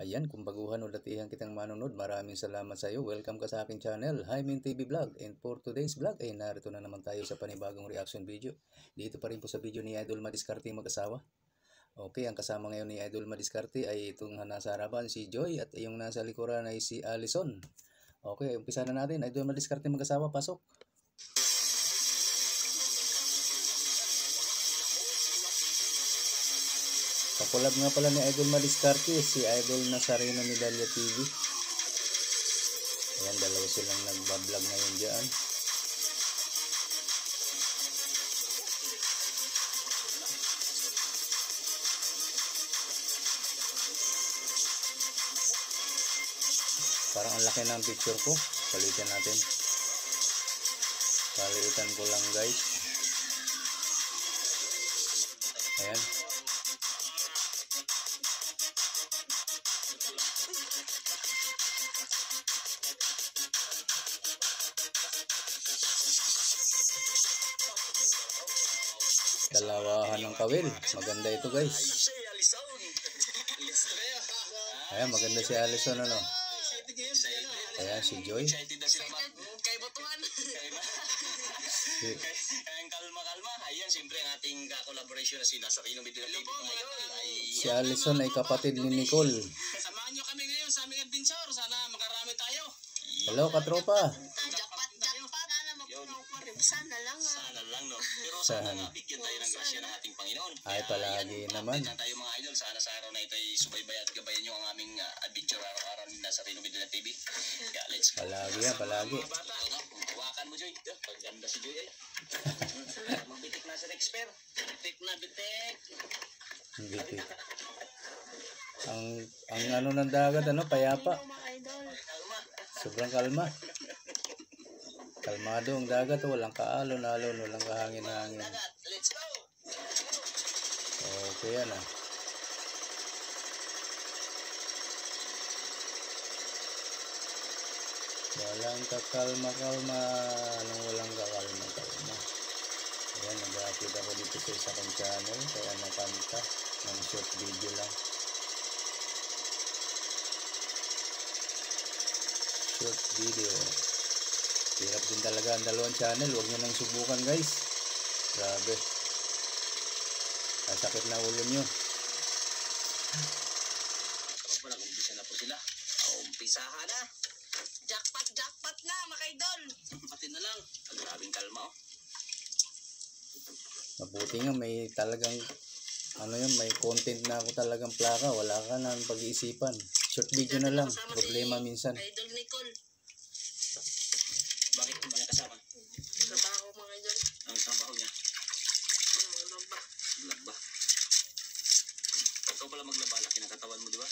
Ayan, kung baguhan o datihan kitang manonood, maraming salamat sa iyo. Welcome ka sa aking channel, Hymen TV Vlog. And for today's vlog, ay narito na naman tayo sa panibagong reaction video. Dito pa rin po sa video ni Idol Madiskarte mag-asawa. Okay, ang kasama ngayon ni Idol Madiskarte ay itong nasa harapan si Joy at yung nasa likuran ay si Allison. Okay, umpisa na natin. Idol Madiskarte mag-asawa, pasok. Kakulab nga pala ni Idol Madiskarte, si Idol Nazareno Medalla TV. Ayan, dalawa silang nagbablog ngayon dyan. Parang ang laki ng picture ko. Palitan natin. Palitan ko lang guys. Ayan. Dalawahan ng kawil. Maganda ito guys. Ayan, maganda si Allison ano. Ayan, si Joy. Kalma. Ayan, siyempre ang ating collaboration na si Nazareno Medalla TV ngayon. Si Allison ay kapatid ni Nicole. Samahan nyo kami ngayon sa aming adventure. Sana makarami tayo. Hello katropa. Sana lang no. Pero sana nga bigyan tayo ng grasya ng ating Panginoon. Ay palagi naman. Update tayo mga idol. Sana sa araw na ito ay subaybay at gabayan nyo ang aming adventure araw-araw ni Nazareno Medalla TV. Kaya let's go. Palagi yan, palagi. Hawakan mo Joy. Paganda si Joy ay. Magbitik na sa expert. Bitik. Bitik. Ang ano ng dagat ano, payapa. Sobrang kalma. Kalmado ang dagat, walang kaalon-alon, walang kahangin-hangin. Let's go. Okay yan ah. Walang kakalma-kalma, walang kakalma-kalma. Ayan, nag-upload ako dito sa isa kong channel, kaya nakanta ng short video lang. Short video. Hirap din talaga ang dalawang channel, huwag nyo nang subukan guys. Grabe. Sakit na ulo nyo. Umpisa na po sila. Umpisahan na. Jackpot na, mga idol. Pati na lang. Ang grabing kalma oh. Mabuti nga may talagang ano yun, may content na ako talagang plaka. Wala ka na ng pag-iisipan. Short video na lang. Problema minsan. Idol Nicole. Bakit hindi niya kasama? Trabaho mga idol. Ang trabaho niya? Maglaba. Ikaw pala maglaba. Laki ng katawan mo, di ba?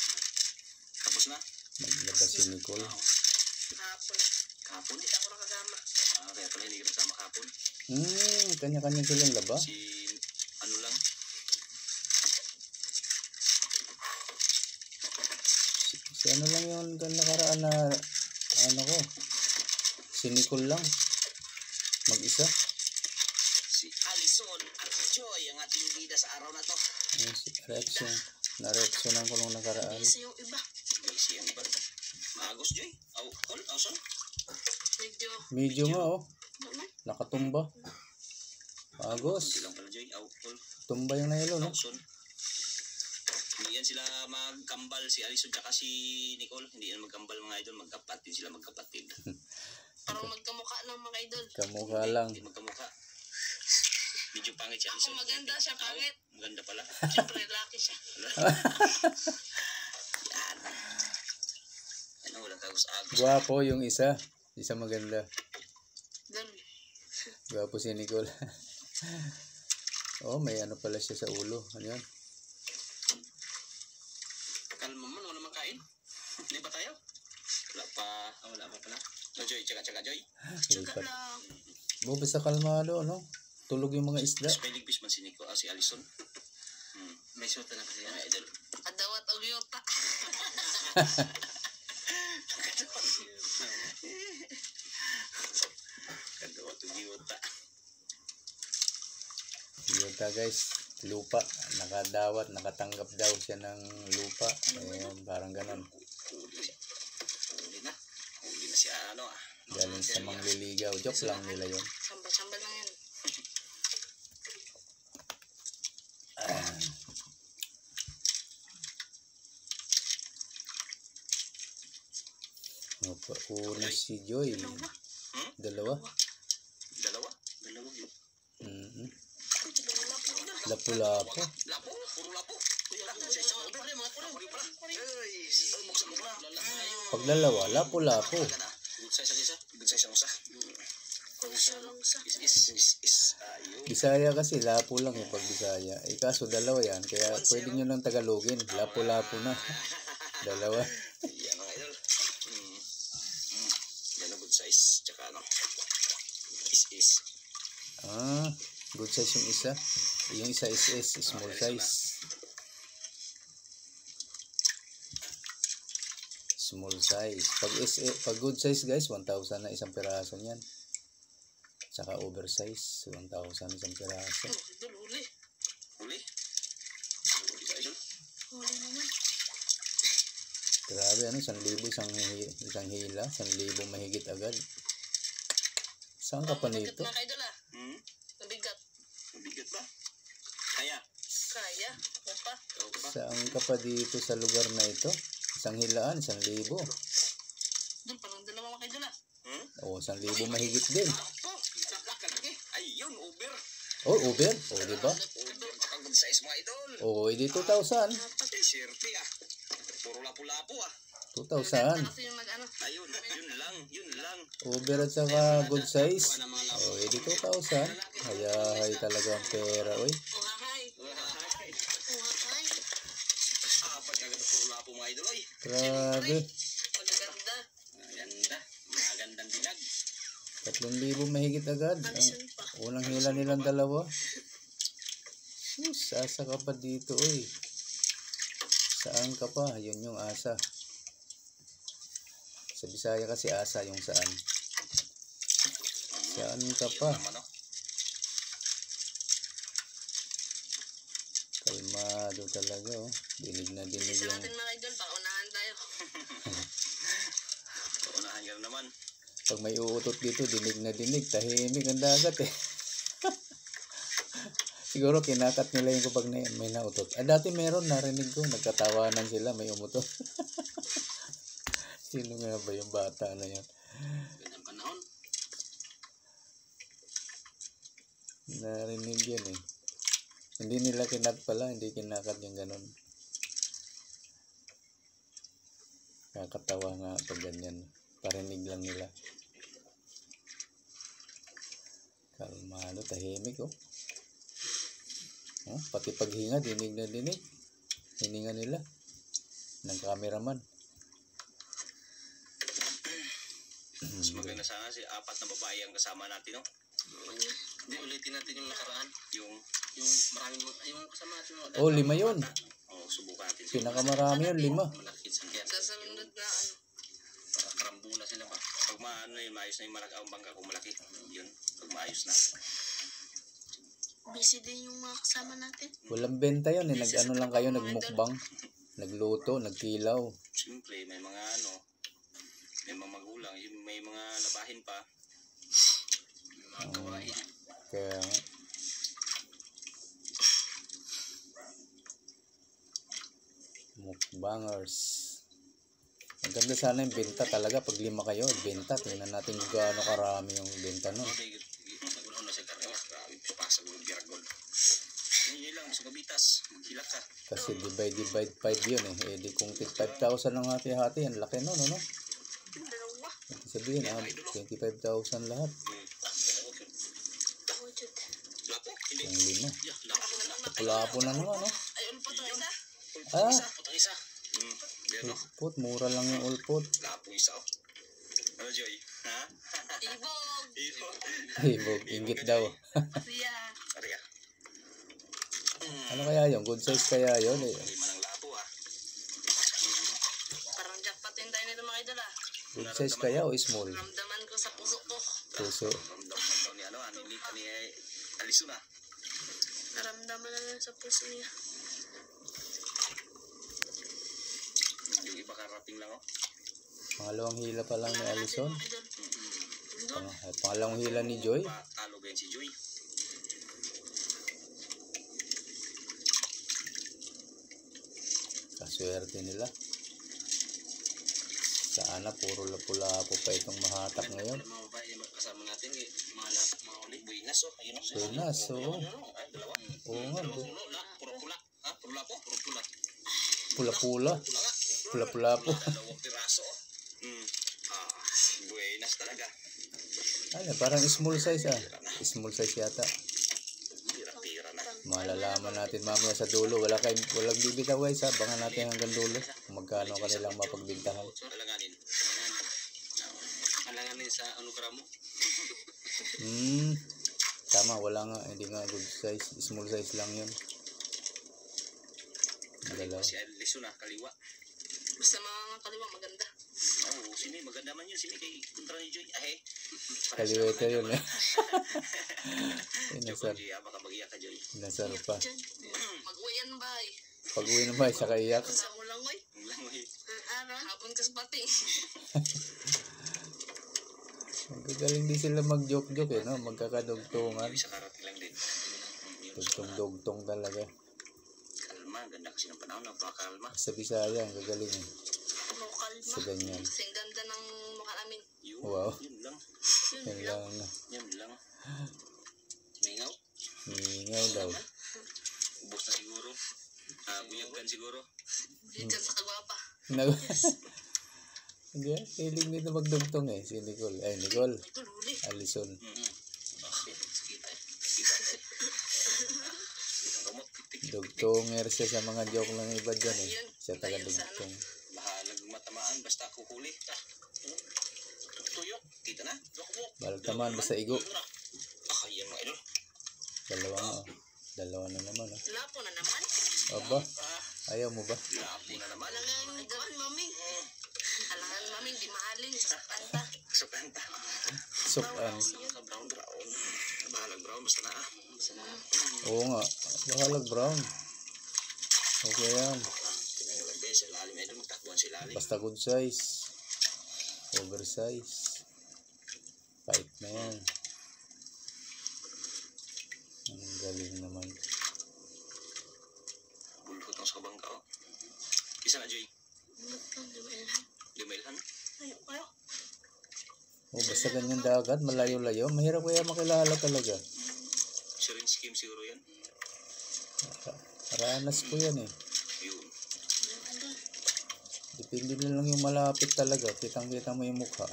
Tapos na? Maglaba si Nicole. Kahapon. Kahapon? Hindi ako nakasama. Kaya pala hindi ka nagsama kahapon. Kanya-kanya silang laba. Si ano lang? Si ano lang yun nakaraan na ano ko. Si Nicole lang. Mag-isa. Si Allison at Joy ang ating bida sa araw na to. Si Reaction. Na-reactionan ko nung nakaraan. Busy yung iba. Busy ang iba. Maagos Joy. Son. Medyo nga oh. Naman. Nakatumba. Agos. Hindi lang pala Joy. Tumba yung nailo no. Son. Hindi yan sila magkambal si Allison at si Nicole. Hindi yan magkambal mga idol. Magkapatid sila magkapatid. Parang magkamukha ng mga idol. Kamukha lang. Hindi magkamukha. Medyo pangit si Allison. Ako maganda siya, pangit. Maganda pala. Siyempre, laki siya. Yan. Ano, walang kagos-agos. Gwapo yung isa. Isa maganda. Doon. Gwapo si Nicole. Oh, may ano pala siya sa ulo. Ano yan? Kalma mo, wala makain. Hindi ba tayo? Wala pa. Wala pa pala. No, Joy, tsaka Joy. Tsaga lang. Basta kalmado, no? Tulog yung mga isda. Spelling fish man si si Allison. May suot na kasi yan, idol. Adawat o gyota. Kadawat o gyota. Gyota guys. Ito lupa. Nakadawat, nakatanggap daw siya ng lupa. Ayun, parang ganon. Huli na. Huli na siya, ano ah. Galing sa mangliligaw. Joke lang nila yun. Sambal-sambal lang yan. Una si Joy. Dalawa. Dalawa yun. Lapu-lapu. Lapo, puro lapo. Kuya lapo, siya isa over. Kuri pala. Ay, buksan mo na. Pag dalawa, lapu-lapu. Good size ang isa. Good size ang isa. Is. Ayun. Bisaya kasi, lapu lang yung pag Bisaya. Kaso dalawa yan, kaya pwede nyo nang Tagalogin. Lapu-lapu na. Dalawa. Yan mga idol. Yan ang good size. Tsaka ano. Is. Good size yung isa. Yung isa is small size. Small size. Pag good size guys, 1,000 na isang piraso niyan. Saka oversize, 1,000 isang piraso. Huli. Huli ka idol. Huli naman. Grabe, 1,000 isang hila, 1,000 mahigit agad. Saan ka pa nito? Mabigat na kaidol ah. Mabigat. Mabigat ba? Kaya. Kaya. Opa. Saan ka pa dito sa lugar na ito? Isang hilaan, 1,000. Doon parang dalawa mga kaidol ah. O, 1,000 mahigit din. Ayun, over. Oh, uber? O, diba? Over, baka good size mga idol. O, edi 2,000. Sirti ah. Puro lapu-lapu ah. 2,000. Kasi yung mag-ano. Ayun, yun lang. Uber at saka good size. O, edi 2,000. Hayahay talaga ang pera, oy. Uhahay. Apat kagad puro lapu mga idol, oy. Grabe. Magaganda. Maganda. Magandang dilag. 3,000 mahigit agad. Ang unang hila nilang dalawa. Sus, asa ka pa dito, oy. Saan ka pa? Yun yung asa. Sa Bisaya kasi asa yung saan. Saan ka pa? Kalmado talaga, oh. Dinig na dinig Isa yung... natin mga idol. Paunahan tayo. Unahan ka naman. Pag may uutot dito, dinig na dinig. Tahimik ang dagat, eh. Siguro kinakat nila yung kapag may nautot. Dati meron, narinig ko. Nagkatawanan sila, may umutot. Sino nga ba yung bata na yun? Gandang panahon. Narinig yan, eh. Hindi nila kinat pala, hindi kinakat yung ganun. Kakatawa nga pag ganyan. Parinig lang nila. Kalmado, tahimik, oh. Oh, pati paghinga, dinig na dinig. Hininga nila ng cameraman. Mas maganda sana si apat na babae ang kasama natin, no? Hindi, ulitin natin yung nakaraan. Yung maraming, yung kasama natin. Oh, 5 yun. Oo, subukan natin. Pinakamarami yun, 5. Malakit sa kaya. Sa sunod na ano. Para karambula sila ba? Pag maano yun, maayos na yung malaki ang bangka kung malaki. Yun, pag maayos na. Busy din yung mga kasama natin. Walang benta yun, eh. Nag-ano lang kayo, nagmukbang. Nagluto, nagkilaw. Siyempre, may mga ano, may mga magulang, may mga labahin pa. May mga gawain. Kaya mukbangers. Ang ganda sana yung benta talaga. Pag 5 kayo, benta. Tingnan natin kung gaano karami yung benta nun. Nagunaw na siya karami. Grabe, pasag mo biragol. Yun lang, sa kabitas, hilak ka. Kasi divide 5 yun, eh. Eh di kung 5,000 ang hati-hati, ang laki nun, ano? Dalawa. Sabihin, 25,000 lahat. Lapo? Hindi. Yung 5. Yeah, lapo. Lapo na naman, no? Ay, ulpot ang isa. Ah, Putang isa. Pero, ulpot. Mura lang yung ulpot. lapo isa, oh. Ano, Joy? Ha? Ibog. Iyo. Ibog, inggit daw. Ria. Ariya. Ano kaya yun? Good size kaya yun, eh. Lima ng lapo, ah. Parang jackpot din tayo nito mga idol ah. Good size kaya o small? Ramdaman ko sa puso ko. Puso. Ramdam ni ano, ni Aliso na. Naramdaman na lang sa puso niya. Yung iba karating lang, oh. Pangalawang hila pa lang ni Alison. Mga idol. Doon. Pangalawang hila ni Joy. Patalo ganyan si Joy. Kaswerte nila. Sana puro pula po pa itong mahatak ngayon. Mga babae yung kasama natin, mga ulit. Buinas, oh. Ayun, oh. Buinas, oo. Ay, dalawa. Oo nga. Puro pula. Ha? Puro lapo? Puro pula. Pula-pula. Pula nga. Pula-pula po. Dalawang piraso, oh. Buenas talaga. Ano, parang small size ah. Small size yata. Tira-tira na. Malalaman natin mamaya sa dulo. Walang bibitaw guys ha. Abangan natin hanggang dulo. Kung magkano kanilang mapagbintahan. Alanganin. Alanganin sa anugrah mo. Tama, wala nga. Hindi nga good size. Small size lang yun. Dalawa. Si Alison na, kaliwa. Basta mga kaliwa maganda. Oo, sini maganda man yun. Sini kay kontra ni Joy. Ahe. Kaliwete yun eh. Inasar. Joy, baka mag-iyak ka, Joy. Inasar pa. Diyan. Mag-uwian ba eh. Pag-uwi naman, isa kaiyak. Sa ulangoy. Langoy. Araw. Habon ka sa pating. Magagaling din sila mag-joke-joke eh, no? Magkakadugtungan. Isa karating lang din. Dugtong-dugtong talaga. Kalma, ganda kasi ng panahon. Napakakalma. Sa Bisaya, ang gagaling eh. Puro kalma. Sa ganyan. Kasing ganda ng mukha namin. Yun, Wow. yun lang. Yan lang. Yun lang. Mingaw. Hingaw daw. Ubos na siguro. Buyagan siguro. Diyan sa kagwapa. Hindi, feeling nito magdugtong eh. Si Nicole. Ay, Nicole. Ito luli. Alison. Kita eh. Kita eh. Gamot, tik-tik. Dugtonger siya sa mga joke ng iba dyan eh. Siya taga-dugtong. Bahalag matamaan basta kuhuli. Tuyok. Kita na. Baltaman, basta igo. Yan mga idol. Dalawa nga. Dalawa na naman ah. Lapo na naman. Aba, ayaw mo ba? Lapo na naman. Alangan idol, mami. Alangan mami, di mahalin sa kanta. Sa kanta. Sukan. Brown. Bahalag brown basta na. Oo nga. Bahalag brown. Okay yan. Tinangalagay sa lalim. Idol, magtakbuhan sa lalim. Basta good size. Oversize. Fight na yan. Ang galing naman. Bulhot ng sa kabangka, oh. Isa na, Joy. Lumailhan. Ayo. Oh, basta ganyan dagat, malayo-layo. Mahirap kaya makilala talaga. Syringe scheme siguro yan. Ranas ko yan eh. Yun. Depende na lang yung malapit talaga. Kitang-kita mo yung mukha.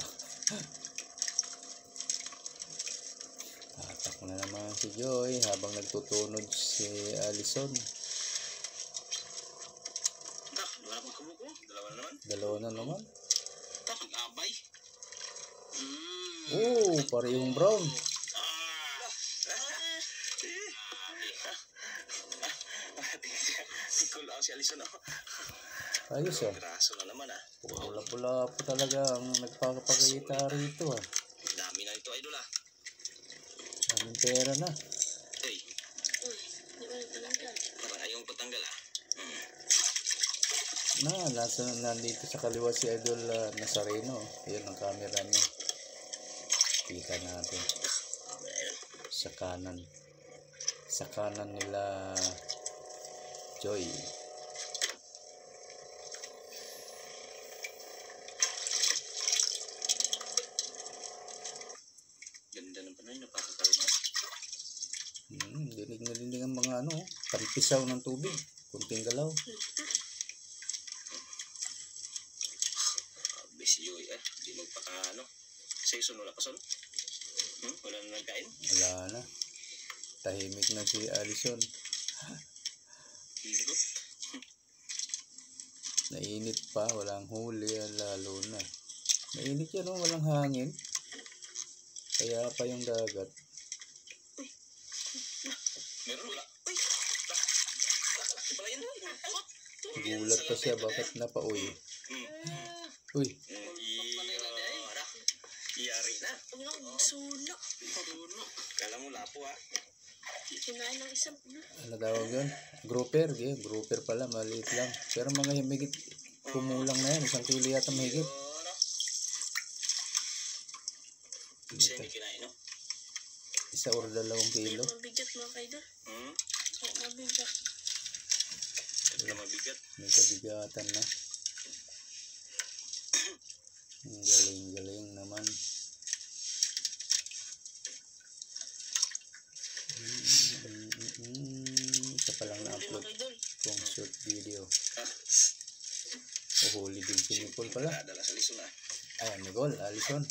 Tatak na naman si Joy habang nagtutunod si Alison. Wala akong kabuko. Dalawa na naman. Dalawa na naman. Nag-abay. Oh, parehong brown. Cool out si Alison, oh. Ayos ah. Graso na naman, ah. Pula-pula po talaga ang nagpapakita rito ah. Dami na ito, idol, ah. Daming pera na. Hey, parang ayong patanggal, ah. Nandito sa kaliwa si Idol Nazareno. Ayan ang camera niya. Kita natin. Sa kanan. Sa kanan nila Joy. Ganda ng panahon, napakakalma. Dinig na dinig ang mga tampisaw ng tubig. Kunting galaw. Si Joy, di magpaka, season wala pa son. Wala na nagkain. Wala na. Tahimik na si Alison. Higot. Nainit pa, walang huli, lalo na. Mainit yan, walang hangin. Kaya pa yung dagat. Meron wala. Laki pala yan. Gulat pa siya, bakit napauwi? Uy, Iyari na. Suno. Kala mo lapo, ah. Kinain ng isang. Ano tawag yun? Grouper, grouper pala, maliit lang. Pero mga himigit, kumulang na yan, 1 kilo yata mahigit. Siya hindi kinain, no? 1 or 2 kilo. Mabigat mga kaidol. Oo, mabigat. Ito mabigat. May kabigatan na. Ang galing naman. Ito pa lang na-upload kung short video. Huli din si Nicole pala. Dala sa Lison na. Ayan, Nicole, Alison.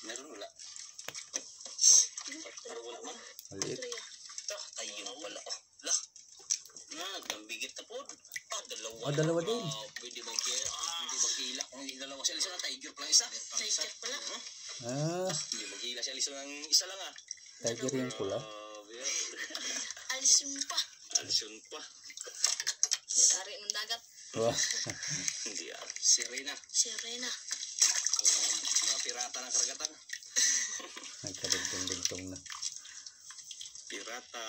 Meron wala. Parang wala man. Maliit. Ayun pala. Lah. Nagambigit na po. Dalawa. Dalawa din. Pwede maghila. Kung hindi dalawa si Alison na tiger pa lang isa. Tiger pala. Hindi maghila si Alison ng isa lang Tiger yung pula. Alisin mo pa. Alison pa. Dari ng dagat. Wah. Hindi Sirena. Sirena. Mga pirata ng karagatan. Nagkadugtong-dugtong na. Pirata.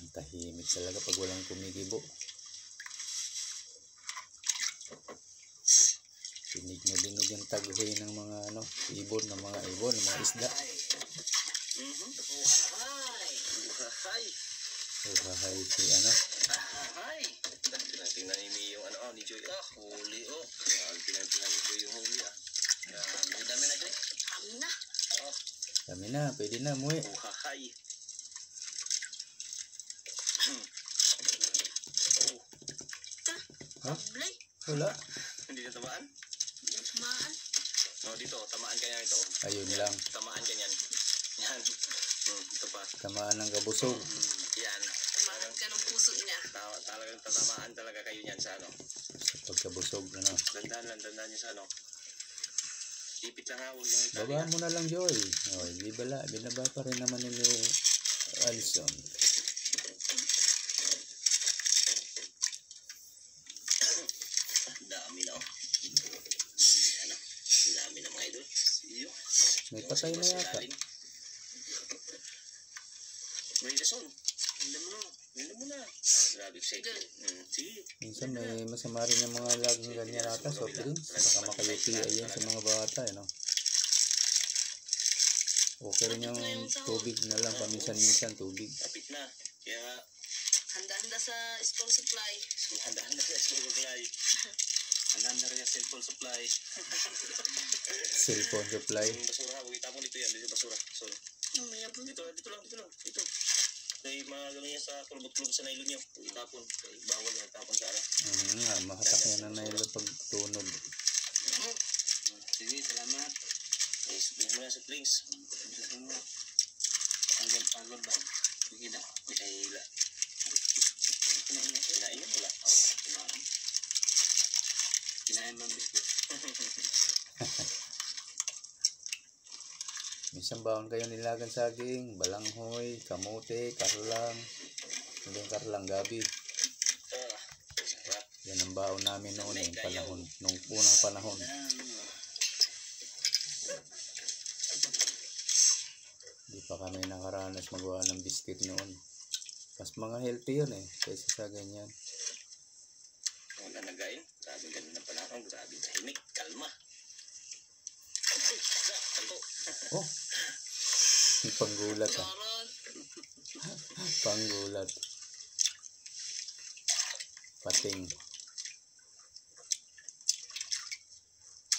Ang tahimik talaga pag walang kumikibo. Tinig na dinig yung taghoy ng mga ibon, ng mga isda. Uhahay si Ay! Tingnan ni yung ni Joy. Huli tingnan ni Joy yung huli Yan, dami na Joy. Kami na. Kami na, pwede na muwi. Uhahay. Blay. Wala. Hindi na tamaan? Tamaan. Dito, tamaan ka niyan ito. Ayun lang. Tamaan ka niyan. Yan. Ito pa. Tamaan ng kabusog. Yan. Tamaan ka ng puso niya. Talagang tatamaan talaga kayo niyan sa Sa pagkabusog, Dandahan niyo sa Ipit lang huwag yung itali. Baba mo na lang, Joy. Binaba pa rin naman ninyo Alison. Dami na Dami na mga idol. May patay na yata. May rason. Hindi mo na. Grabe excited. Sige. Minsan may masama rin yung mga laging ganyan ata, soft drinks. Baka makayupi yan sa mga bata, Okay rin yung tubig na lang, paminsan-minsan tubig. Kapit na. Kaya Handa-handa sa school supply. handa-handa sa school supply. Handa-handa rin sa cellphone supply. Cellphone supply. Yung basura, huwag itapon dito yan. Dito basura. So, Mamaya po. dito lang. Dito. Kaya mga gano'n yan sa kulubot-kulubot sa nylon nyo. Huwag itapon. Kaya bawal yan itapon sa Mahatak yan na nila pag tunog. Sige, salamat. Sabihin mo na sa drinks. Hanggang pagod ba? Sige na. Hila. Kinain niya wala? Kinain mo ang biskuit. Minsan baon kayo nilagang saging, balanghoy, kamote, karlang. Hindi yung karlang, gabi. Sarap. Yan ang baon namin noon, nung unang panahon. Di pa kami nakaranas magawa ng biscuit noon. Mas mga healthy yun kaysa sa ganyan. Wala nagain. Grabe ganun na panahon. Grabe tahimik. Kalma. Oh! Panggulat Panggulat. Pating.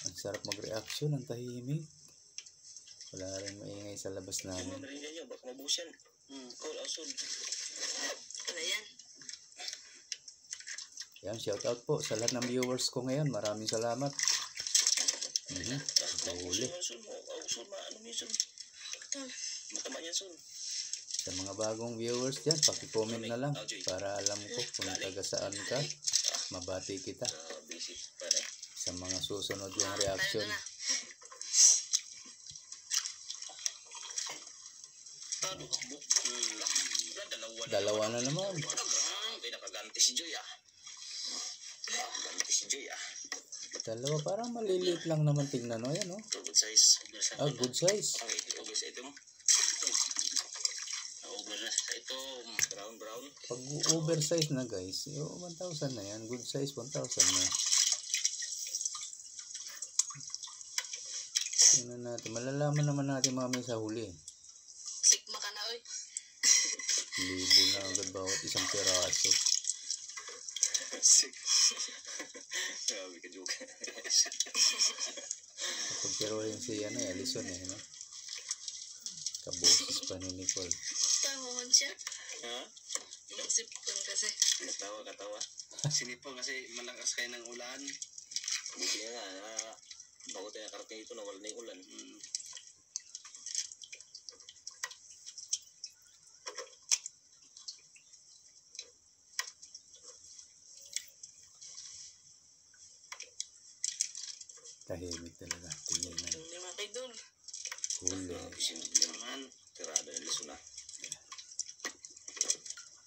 Ang sarap mag-reaction, ang tahimik. Wala rin maingay sa labas namin. Narinig nyo, baka mabuhos yan. Call outside. Ano yan? Yan, shout out po sa lahat ng viewers ko ngayon. Maraming salamat. Huli. Matama yan, son. Sa mga bagong viewers dyan, paki-comment na lang para alam ko kung taga saan ka. Mabati kita sa mga susunod yung reaction. Dalawa na naman. Pinakaganti si Joy Ganti si Joy Dalawa, parang maliliit lang naman tingnan, no? Ayan, no? Ito, good size. Ah, good size. Okay, over sa ito mo. Over na sa ito. Brown. Pag oversize na, guys, 1,000 na yan. Good size, 1,000 na. Tingnan natin. Malalaman naman natin mamaya sa huli. Sigma ka na, oy. Libo na agad bawat isang peraso. Grabe ka joke. Kapag pero rin si Alison no? Kaboses pa ni Nicole. Tawon siya. Ha? Yung sipon kasi. Katawa. Sinipo kasi malakas kayo ng ulan. Buti nga, bago tayo nakarating ito, nawala na yung ulan. Tahimik talaga. Tingnan na. Hindi mga kaidol. Huli. Sinip naman. Tirada ng liso na.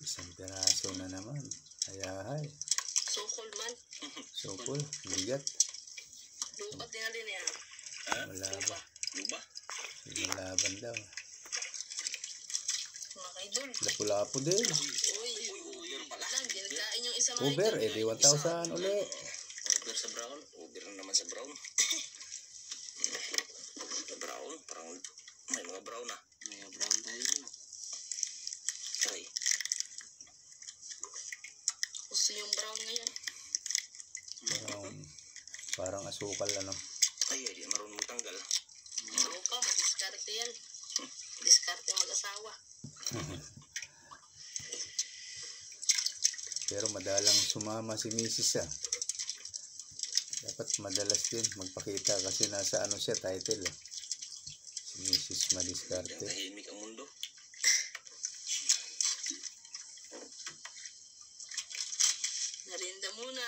Isang peraso na naman. Ayahay. Sukol man. Sukol. Bigat. Lupat din na din yan. Ha? Wala ba? Luba? Lumalaban daw. Mga kaidol. Lapu-lapu din. Uy. Over pala. Lang, ginagain yung isa mga Over. idol. Di 1,000 uli. Over sa brown. Over na naman sa brown. Brown. Parang may mga brown na. May mga brown tayo. Okay. Gusto yung brown ngayon. Parang asukal ano. Ay, di marunong magtanggal. Oo pa, madiskarte yan. Diskarte mag-asawa. Pero madalang sumama si Mrs. Dapat madalas din magpakita kasi nasa ano siya title. Si Mrs. Madiskarte. Tahimik ang mundo. Narinda muna.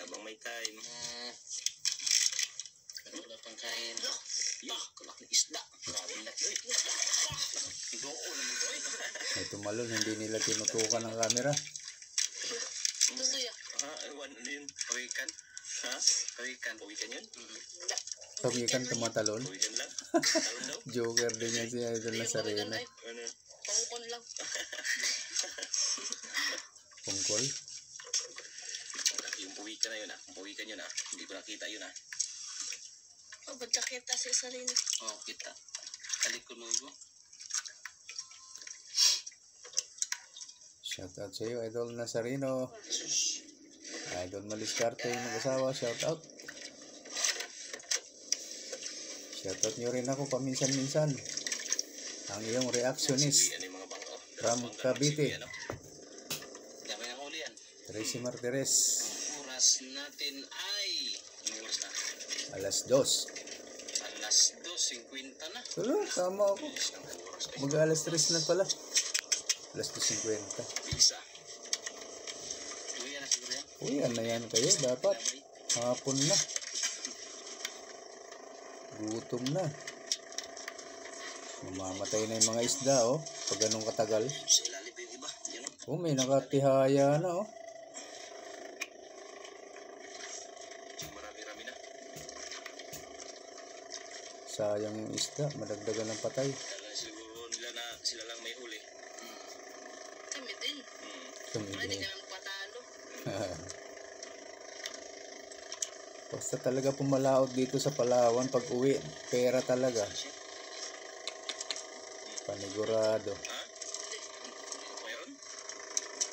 Habang may time. Wala pang kain. Kalak na isda. Grabe na. Doon naman doon. May tumalon, hindi nila tinutukan ng camera. Gusto ya? Ewan, ano yun? Pawikan? Ha? Pawikan yun? Wala. Pagikan tumatalon. Pawikan lang? Talon daw? Joker din yan si Idol Nazareno. Ano? Pangkon lang. Pungkol. Yung pawikan na yun ah. Yung pawikan yun ah. Hindi ko nakita yun ah. Oh, ba't kita si Sarina? Oo, kita. Kalikod mo ko. Shoutout sa iyo, Idol Nazareno. Idol Madiskarte, yung mag-asawa. Shoutout. Shoutout nyo rin ako paminsan-minsan. Ang iyong reactionist Ano yung mga bangko? from Cavite. Dami ng huli yan. Tracy Martires. Ang oras natin ay... Anong oras na? Alas 2. Alas 2:50 na. Tulo, tama ako. Bilis ng oras kayo. Mag-alas 3 na pala. Alas 2:50. Bisa. Uwi na siguro yan. Uy, ano yan kayo? Dapat. Hapon na. Gutom na. Mamamatay na yung mga isda, oh. Pag ganun katagal. Sa ilalim pa yung iba. Yan o. Oh, may nakatihaya na, oh. Marami-rami na. Sayang yung isda. Madagdagan ng patay. Dahil siguro nila na sila lang may huli. Kami din. Kami Pwede din. ka nang patalo. Basta talaga pumalaot dito sa Palawan pag uwi. Pera talaga. Panigurado. Ha? Mayroon?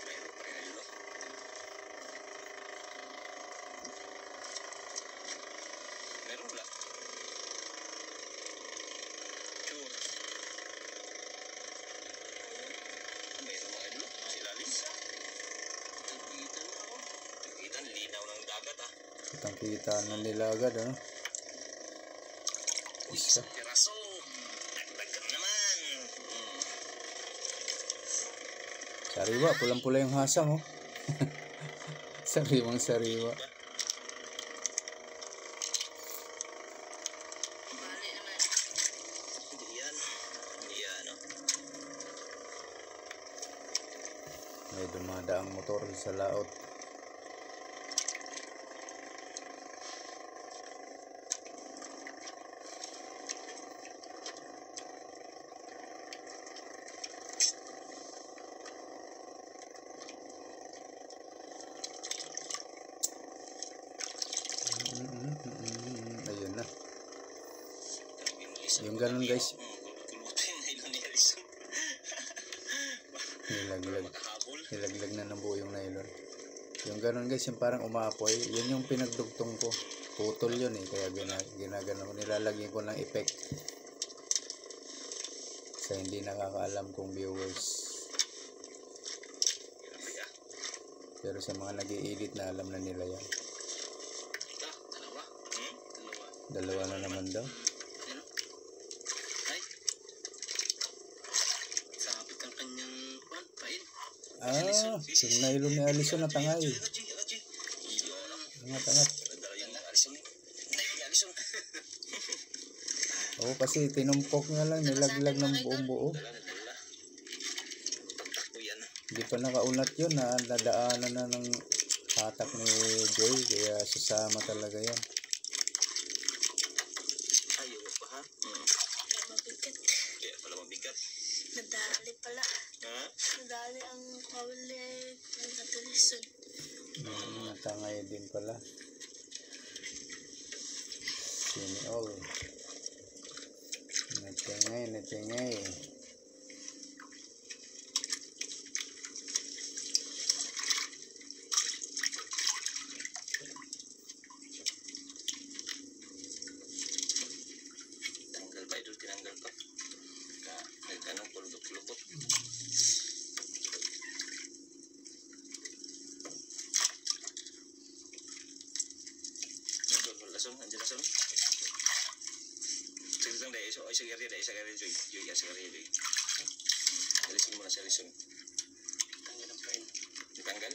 Mayroon pa rin yun. Meron wala? Sure. Mayroon mga idol. Sa ilalim. Tagpitan na ako. Tagpitan, linaw ng dagat ah. Kitang-kita na nila agad, ano? Uy, Isa. isang piraso. Dagdagan naman. Sariwa. Pulang-pula yung hasang, oh. Sariwang sariwa. Bali naman. Hindi yan. Yan oh. May dumadaang motor sa laot. Yung ganun guys, Kulutin na ilong ni Alison. nilaglag na ng buo yung nylon. Yung ganun guys, yung parang umaapoy, yun yung pinagdugtong ko. Putol yun eh, kaya ginagano ko, nilalagyan ko ng effect. Sa hindi nakakaalam kong viewers. Pero sa mga nag-i-edit na alam na nila yan. Dalawa na naman daw. Sabit ang kanyang pain. Yung nylon ni Alison na tangay. Angat. Oo, kasi tinumpok nga lang, nilaglag ng buong buo. Hindi pa nakaunat yun, nadaanan na ng hatak ni Joy, kaya sasama talaga yan. Ayaw pa ha? Mabigat. Kaya pala mabigat. Nadali pala. Ha? Nadali ang kawali ng katulisan. Natangay din pala. Sini all. Natingay. Tanggal pa idol, tinanggal pa. Nagtanong, kulubot-kulubot. Lason, andiyan lason. Sige lang dahil, sige rin, Joy. Alisin mo na si Alison. Tanggal ang pain. Ditanggal?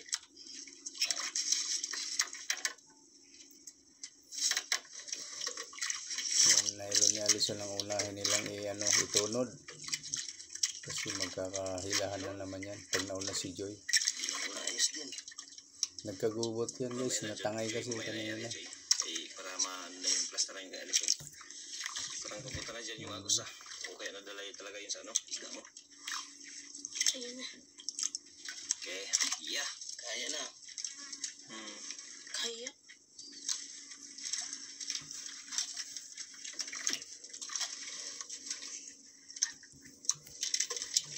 Yung nylon ni Alison ang unahin nilang itunod. Kasi magkakahilahan na naman yan pag nauna si Joy. Ayos din. Nagkagubot yan guys, natangay kasi kanina. Para maano na yung plaster na yung Alison. Parang pupunta na dyan yung agos o kaya nadala yun talaga yun sa isda mo. Ayun na. Okay, yeah. Kaya na. Kaya.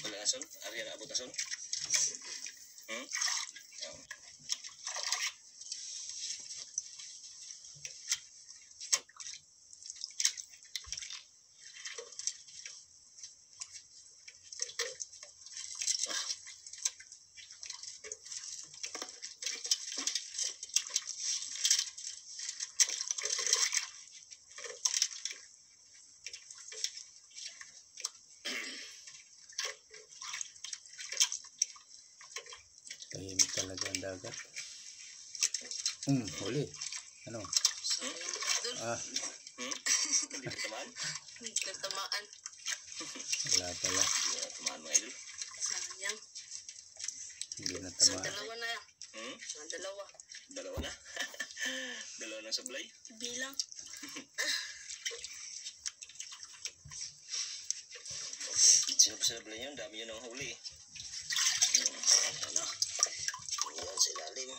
Wala ason? Ariyan abot ason? Tahimik talaga ang dagat. Huli. Ano? Hindi ka tamaan? Nagtamaan. Wala pala. Hindi ka tamaan mga idol. Sayang. Hindi na Sa tama. dalawa na yan. Sa dalawa. Dalawa na. Dalawa na sablay. Bilang. Sino pa sa sablay yun? Dami yun ang huli. Ano? Ayan sa ilalim.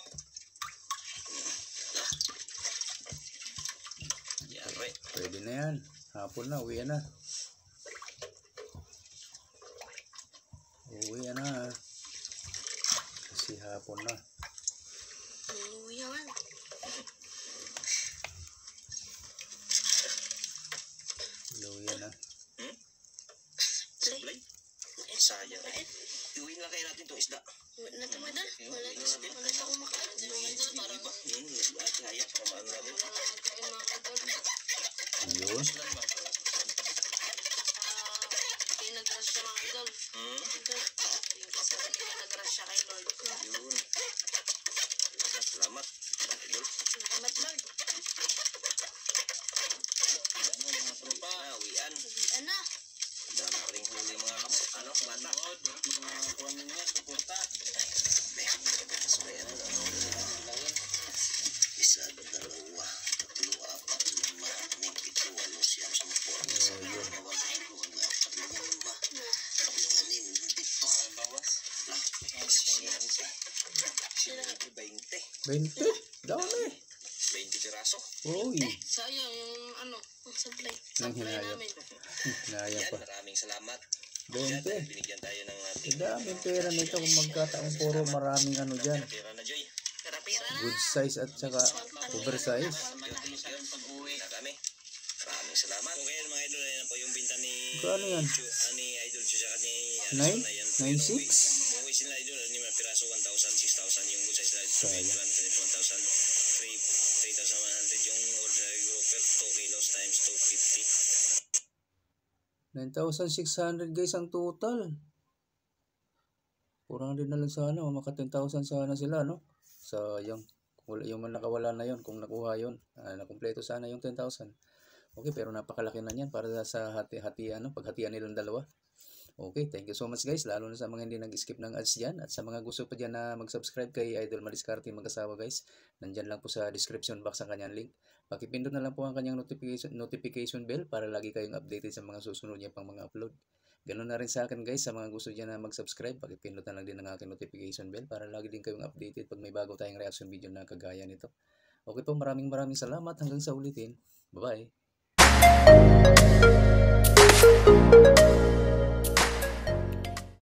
Yari. Pwede na yan. Hapon na, uwi na. Uwi na. Kasi hapon na. Uwi yan. Uwi na. Sablay? Sayang. Iuwi na kayo natin itong isda. Wala na madal. Wala na akong makain. Parang Kaya para maano natin. Yun. Kaya nag-rush siya mga idol. Yung isa kanina nag-rush siya kay Lord. Yun. Salamat. Idol. Salamat Lord. Mga tropa. Uwian. Uwian na. Dami pa rin huli mga bata. Mga kuwan ninyo, suporta. Isa, dalawa, tatlo, apat, lima, anim, pito, walo, siyam, sampu, anim, pito. Lah, 20? Dami. 20 piraso. Uy. Sayang yung sablay. Nang Sablay hinayang. namin. Naya Yan, pa. maraming salamat. 20. Dahil binigyan tayo ng ating Ang daming pera nito kung magkataong puro maraming ano dyan. pera na, Joy. Pera-pera na. Good size at saka oversize. Pag-uwi na kami. Maraming salamat. Okay, mga idol, ayan po yung binta ni Kano yan? ni Idol Chu sa ni 9? 9.6? kung sila Idol, ni mga piraso 1,000, 6,000 yung good size na ito, 21,000, 3,100 yung ordinary grouper, 2 kilos times 250. 9,600 guys ang total. Kurang din na lang sana. Maka 10,000 sana sila, no? Sayang. Yung nakawala na yon kung nakuha yon. Nakumpleto sana yung 10,000. Okay, pero napakalaki na yan para sa hati-hatian, paghatian nilang dalawa. Okay, thank you so much guys. Lalo na sa mga hindi nag-skip ng ads dyan. At sa mga gusto pa dyan na mag-subscribe kay Idol Madiskarte mag-asawa guys. Nandyan lang po sa description box ang kanyang link. Pakipindot na lang po ang kanyang notification bell para lagi kayong updated sa mga susunod niya pang mga upload. Ganun na rin sa akin guys, sa mga gusto dyan na mag-subscribe, pakipindot na lang din ang aking notification bell para lagi din kayong updated pag may bago tayong reaction video na kagaya nito. Okay po, maraming salamat. Hanggang sa ulitin. Bye-bye.